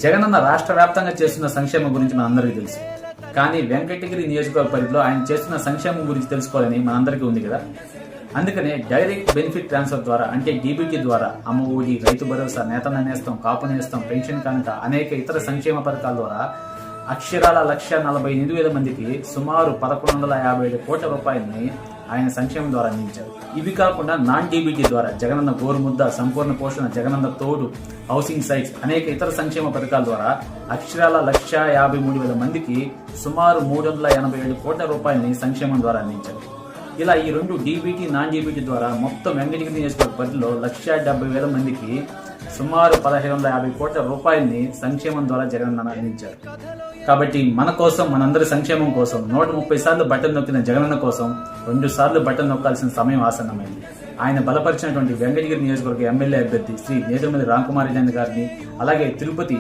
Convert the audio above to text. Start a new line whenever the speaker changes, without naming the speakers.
జగనన్న రాష్ట్ర వ్యాప్తంగా చేస్తున్న సంక్షేమం గురించి మనందరికీ తెలుసు. కానీ వెంకటగిరి నియోజకవర్గ పరిధిలో ఆయన చేస్తున్న సంక్షేమం గురించి తెలుసుకోవాలని మనందరికీ ఉంది కదా. అందుకనే డైరెక్ట్ బెనిఫిట్ ట్రాన్స్ఫర్ ద్వారా అంటే డీబీటీ ద్వారా అమ్మ ఒడి, రైతు భరోసా, నేతన్న నేస్తం, కాపు నేస్తం, పెన్షన్ కానుక అనేక ఇతర సంక్షేమ పథకాల ద్వారా అక్షరాల 1,48,000 మందికి సుమారు 1,157 కోట్ల రూపాయలని ఆయన సంక్షేమం ద్వారా అందించారు. ఇవి కాకుండా నాన్ డీబీటీ ద్వారా జగనన్న గోరుముద్ద, సంపూర్ణ పోషణ, జగనన్న తోడు, హౌసింగ్ సైట్స్ అనేక ఇతర సంక్షేమ పథకాల ద్వారా అక్షరాల 1,53,000 మందికి సుమారు 387 కోట్ల రూపాయలని సంక్షేమం ద్వారా అందించారు. ఇలా ఈ రెండు డీబీటీ, నాన్ డీబీటీ ద్వారా మొత్తం వెంకటగిరి నియోజకవర్గ పరిధిలో 1,70,000 మందికి సుమారు 1,550 కోట్ల రూపాయలని సంక్షేమం ద్వారా జగనన్న అందించారు. కాబట్టి మన కోసం, మనందరి సంక్షేమం కోసం 130 సార్లు బటన్ నొక్కిన జగనన్న కోసం 2 సార్లు బటన్ నొక్కాల్సిన సమయం ఆసన్నమైంది. ఆయన బలపరిచినటువంటి వెంకటగిరి నియోజకవర్గ ఎమ్మెల్యే అభ్యర్థి శ్రీ నేదురుమల్లి రామకుమార్ రెడ్డి గారిని, అలాగే తిరుపతి